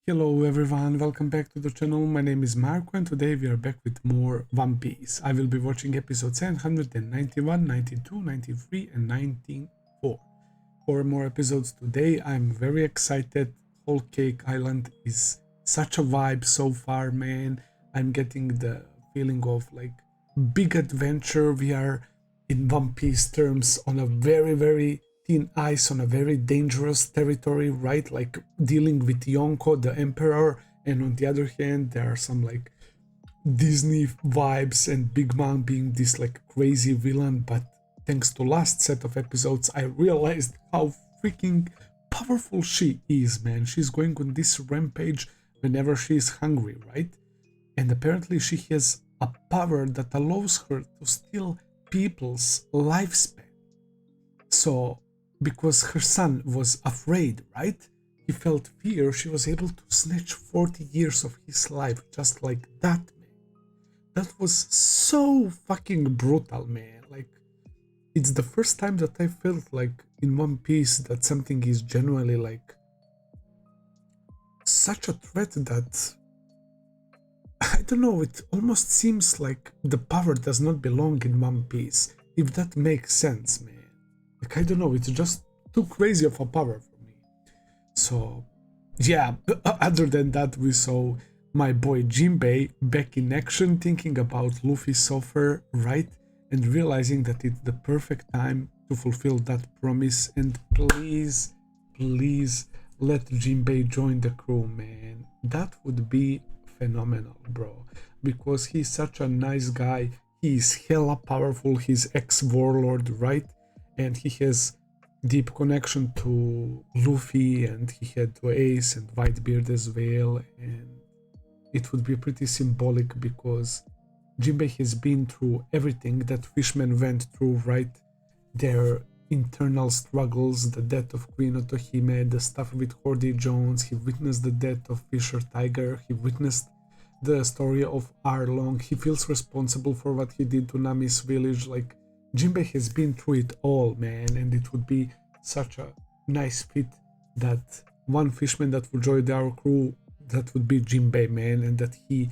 Hello everyone, welcome back to the channel. My name is Marco and today we are back with more One Piece. I will be watching episodes 791, 92, 93 and 94. 4 more episodes today. I'm very excited. Whole Cake Island is such a vibe so far, man. I'm getting the feeling of like big adventure. We are in One Piece terms on a very thin ice, on a very dangerous territory, right? Like dealing with Yonko, the emperor, and on the other hand there are some like Disney vibes and Big Mom being this like crazy villain. But thanks to last set of episodes I realized how freaking powerful she is, man. She's going on this rampage whenever she is hungry, right? And apparently she has a power that allows her to steal people's lifespan. So because her son was afraid, right? He felt fear, she was able to snatch 40 years of his life just like that, man. That was so fucking brutal, man. Like, it's the first time that I felt like in One Piece that something is genuinely like such a threat that I don't know, it almost seems like the power does not belong in One Piece, if that makes sense, man. Like, I don't know, it's just too crazy of a power for me. So, yeah, other than that, we saw my boy Jinbei back in action, thinking about Luffy's offer, right? And realizing that it's the perfect time to fulfill that promise. And please let Jinbei join the crew, man. That would be phenomenal, bro. Because he's such a nice guy. He's hella powerful. He's ex-warlord, right? And he has deep connection to Luffy, and he had to Ace and Whitebeard as well. And it would be pretty symbolic because Jinbei has been through everything that fishmen went through, right? Their internal struggles, the death of Queen Otohime, the stuff with Hordy Jones. He witnessed the death of Fisher Tiger. He witnessed the story of Arlong. He feels responsible for what he did to Nami's village. Like, Jinbei has been through it all, man, and it would be such a nice fit that one fishman that would join our crew, that would be Jinbei, man, and that he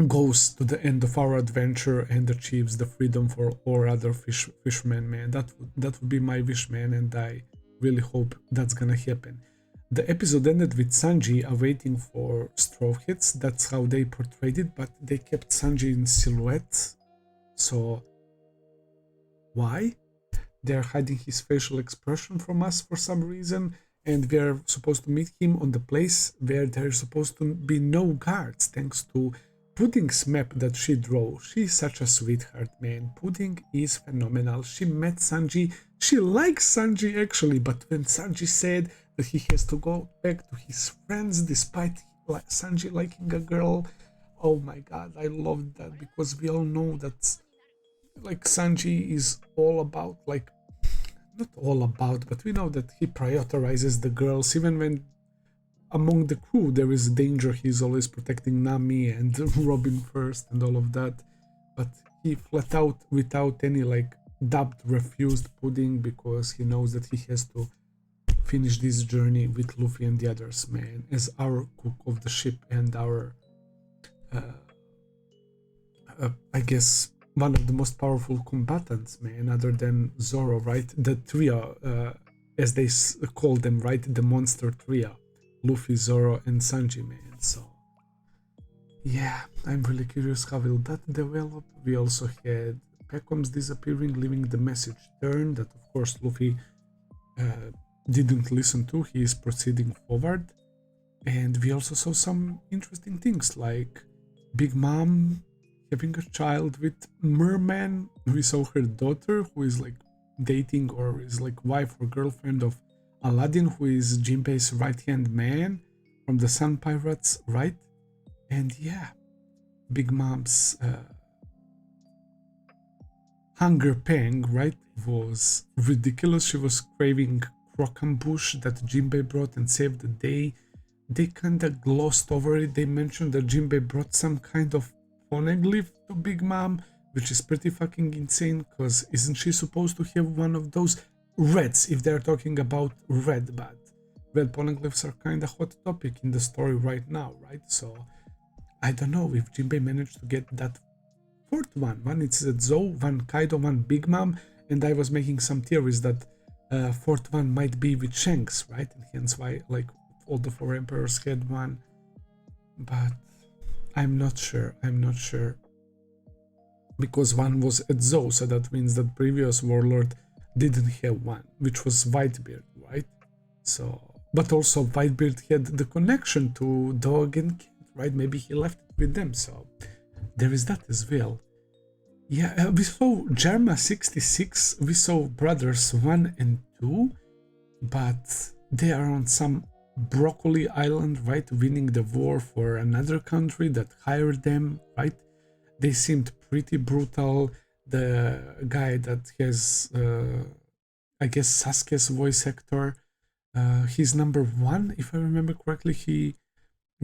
goes to the end of our adventure and achieves the freedom for all other fishermen, man. That would be my wish, man, and I really hope that's gonna happen. The episode ended with Sanji awaiting for straw hats. That's how they portrayed it, but they kept Sanji in silhouette. So why? They're hiding his facial expression from us for some reason, and we're supposed to meet him on the place where there's supposed to be no guards, thanks to Pudding's map that she drew. She's such a sweetheart, man. Pudding is phenomenal. She met Sanji. She likes Sanji actually, but when Sanji said that he has to go back to his friends despite Sanji liking a girl, oh my god, I loved that, because we all know that like Sanji is all about, like, not all about, but we know that he prioritizes the girls. Even when among the crew there is danger, he's always protecting Nami and Robin first and all of that. But he flat out, without any like doubt, refused Pudding because he knows that he has to finish this journey with Luffy and the others, man, as our cook of the ship and our I guess one of the most powerful combatants, man, other than Zoro, right? The trio, as they call them, right? The monster trio, Luffy, Zoro, and Sanji, man. So, yeah, I'm really curious how will that develop. We also had Peckham's disappearing, leaving the message turn that, of course, Luffy didn't listen to. He is proceeding forward. And we also saw some interesting things like Big Mom having a child with Merman. We saw her daughter, who is like dating or is like wife or girlfriend of Aladdin, who is Jinbei's right-hand man from the Sun Pirates, right? And yeah, Big Mom's hunger pang, right, was ridiculous. She was craving crocambush that Jinbei brought and saved the day. They kinda glossed over it. They mentioned that Jinbei brought some kind of poneglyph to Big Mom, which is pretty fucking insane, because isn't she supposed to have one of those reds, if they're talking about red, but red polyglyphs are kind of hot topic in the story right now, right? So I don't know if Jinbei managed to get that fourth one. One it's Zou, one Kaido, one Big Mom, and I was making some theories that fourth one might be with Shanks, right? And hence why like all the four emperors had one, but I'm not sure. I'm not sure because one was at Zou, so that means that previous warlord didn't have one, which was Whitebeard, right? So, but also Whitebeard had the connection to Dog and Cat, right? Maybe he left it with them, so there is that as well. Yeah, we saw Germa 66, we saw Brothers 1 and 2, but they are on some broccoli island, right? Winning the war for another country that hired them, right? They seemed pretty brutal. The guy that has, I guess, Sasuke's voice actor, he's number one, if I remember correctly. He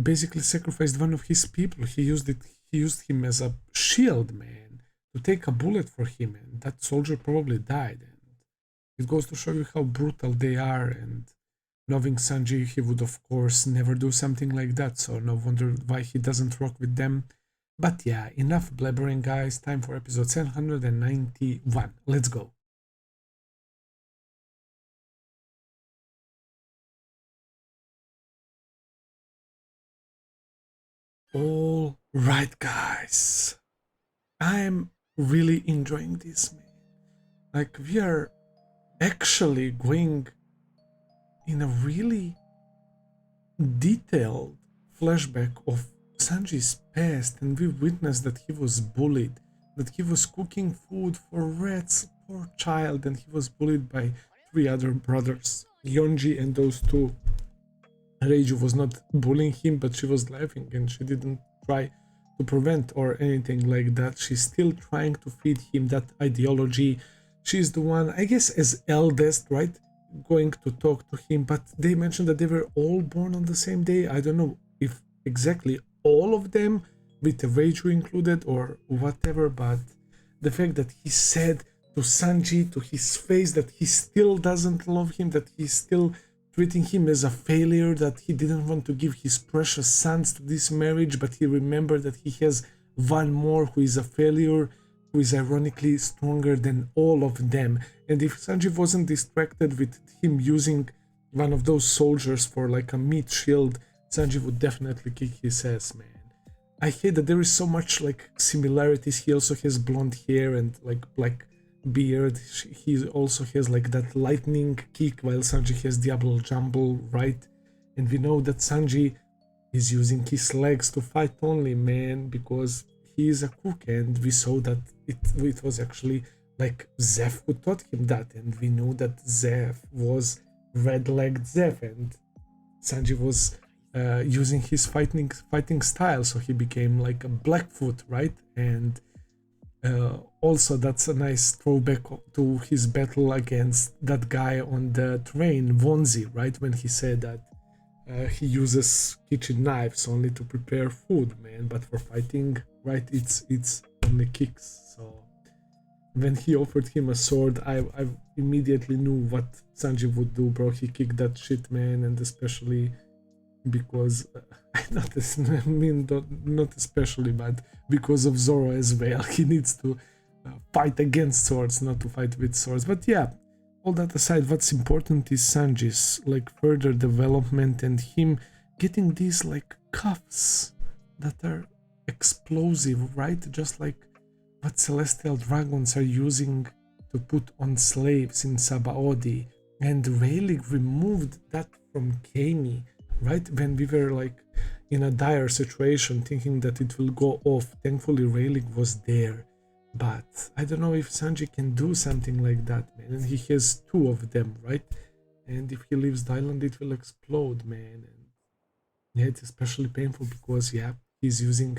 basically sacrificed one of his people. He used him as a shield, man, to take a bullet for him, and that soldier probably died. And it goes to show you how brutal they are. And knowing Sanji, he would of course never do something like that. So no wonder why he doesn't rock with them. But yeah, enough blabbering, guys. Time for episode 791. Let's go. All right, guys. I'm really enjoying this, man. Like, we are actually going in a really detailed flashback of Sanji's past, and we witnessed that he was bullied, that he was cooking food for rats, poor child, and he was bullied by three other brothers, Yonji and those two. Reiju was not bullying him, but she was laughing, and she didn't try to prevent or anything like that. She's still trying to feed him that ideology. She's the one, I guess, as eldest, right, going to talk to him, but they mentioned that they were all born on the same day. I don't know if exactly all of them, with Reiju included or whatever, but the fact that he said to Sanji to his face that he still doesn't love him, that he's still treating him as a failure, that he didn't want to give his precious sons to this marriage, but he remembered that he has one more who is a failure, who is ironically stronger than all of them. And if Sanji wasn't distracted with him using one of those soldiers for like a meat shield, Sanji would definitely kick his ass, man. I hate that there is so much like similarities. He also has blonde hair and like black beard. He also has like that lightning kick, while Sanji has Diablo Jumble, right? And we know that Sanji is using his legs to fight only, man, because he is a cook, and we saw that it was actually like Zeph who taught him that, and we knew that Zeph was red-legged Zeph, and Sanji was using his fighting style, so he became like a Blackfoot, right? And also that's a nice throwback to his battle against that guy on the train, Vonzi, right? When he said that he uses kitchen knives only to prepare food, man, but for fighting, right, it's only kicks. So when he offered him a sword, I immediately knew what Sanji would do, bro. He kicked that shit, man, and especially because not especially, but because of Zoro as well. He needs to fight against swords, not to fight with swords. But yeah, all that aside, what's important is Sanji's like further development and him getting these like cuffs that are explosive, right? Just like what celestial dragons are using to put on slaves in Sabaody. And Rayleigh removed that from Kami, right? When we were like in a dire situation thinking that it will go off. Thankfully Rayleigh was there. But I don't know if Sanji can do something like that, man. And he has two of them, right? And if he leaves the island, it will explode, man. And yeah, it's especially painful because, yeah, he's using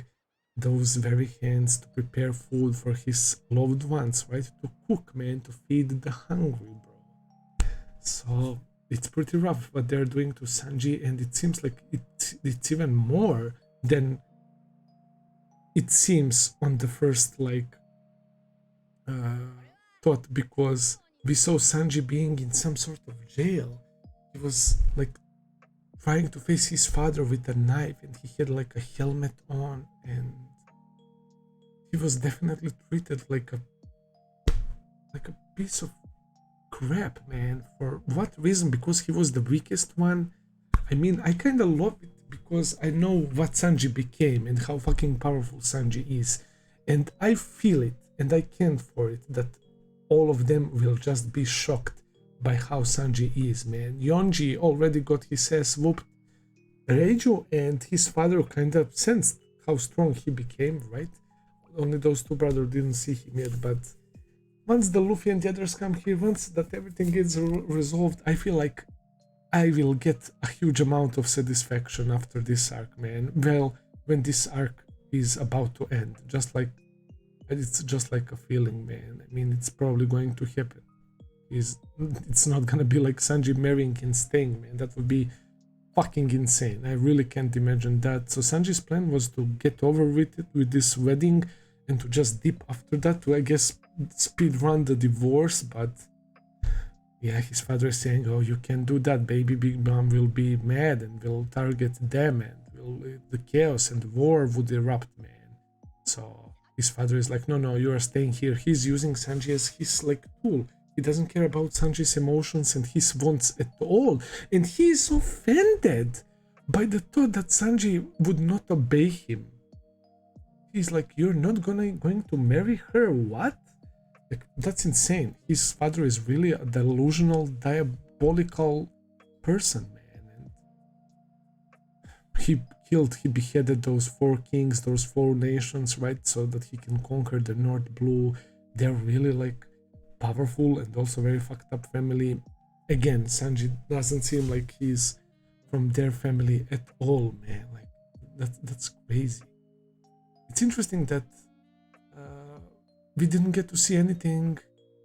those very hands to prepare food for his loved ones, right? To cook, man, to feed the hungry, bro. So it's pretty rough what they're doing to Sanji, and it seems like it's even more than it seems on the first like thought, because we saw Sanji being in some sort of jail. He was like trying to face his father with a knife, and he had like a helmet on, and he was definitely treated like a piece of crap, man. For what reason? Because he was the weakest one? I mean, I kind of love it because I know what Sanji became and how fucking powerful Sanji is. And I feel it and I can't for it that all of them will just be shocked by how Sanji is, man. Yonji already got his ass whooped. Reijo and his father kind of sensed how strong he became, right? Only those two brothers didn't see him yet, but once the Luffy and the others come here, once that everything gets resolved, I feel like I will get a huge amount of satisfaction after this arc, man. Well, when this arc is about to end, it's just like a feeling, man. I mean, it's probably going to happen. It's not gonna be like Sanji marrying and staying, man. That would be fucking insane. I really can't imagine that. So Sanji's plan was to get over with it, with this wedding, and to just dip after that to, I guess, speed run the divorce. But yeah, his father is saying, oh, you can't do that, baby. Big Mom will be mad and will target them, and the chaos and war would erupt, man. So his father is like, no, you are staying here. He's using Sanji as his like tool. He doesn't care about Sanji's emotions and his wants at all. And he is offended by the thought that Sanji would not obey him. He's like, you're not going to marry her? What? Like, that's insane. His father is really a delusional, diabolical person, man. And he beheaded those 4 kings, those 4 nations, right? So that he can conquer the North Blue. They're really like powerful and also very fucked up family. Again, Sanji doesn't seem like he's from their family at all, man. Like that's crazy. It's interesting that we didn't get to see anything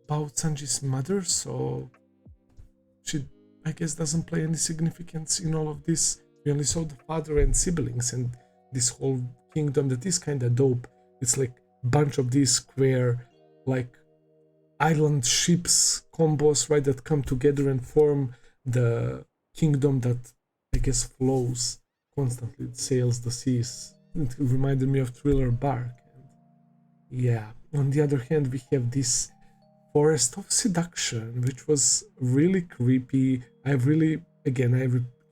about Sanji's mother, so she, I guess, doesn't play any significance in all of this. We only saw the father and siblings and this whole kingdom that is kind of dope. It's like a bunch of these square, like, island ships combos, right, that come together and form the kingdom that, I guess, flows constantly. It sails the seas. It reminded me of Thriller Bark. And yeah, on the other hand, we have this forest of seduction, which was really creepy. I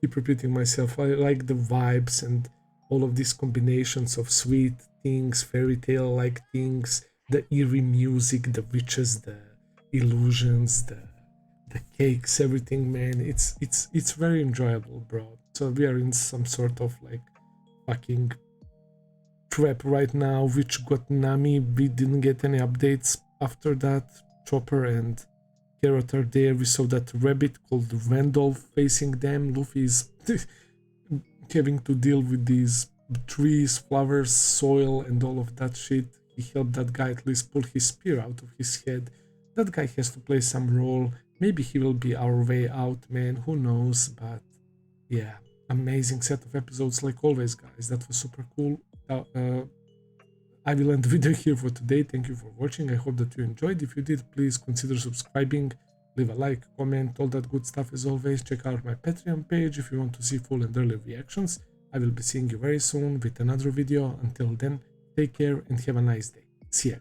keep repeating myself, I like the vibes and all of these combinations of sweet things, fairy tale like things, the eerie music, the witches, the illusions, the cakes, everything, man. It's very enjoyable, bro. So we are in some sort of like fucking trap right now, which got Nami. We didn't get any updates after that. Chopper and Carrot are there. We saw that rabbit called Randolph facing them. Luffy is having to deal with these trees, flowers, soil, and all of that shit. He helped that guy at least pull his spear out of his head. That guy has to play some role. Maybe he will be our way out, man. Who knows? But yeah, amazing set of episodes like always, guys. That was super cool. I will end the video here for today. Thank you for watching. I hope that you enjoyed. If you did, please consider subscribing, leave a like, comment, all that good stuff as always. Check out my Patreon page if you want to see full and early reactions. I will be seeing you very soon with another video. Until then, take care and have a nice day. See ya.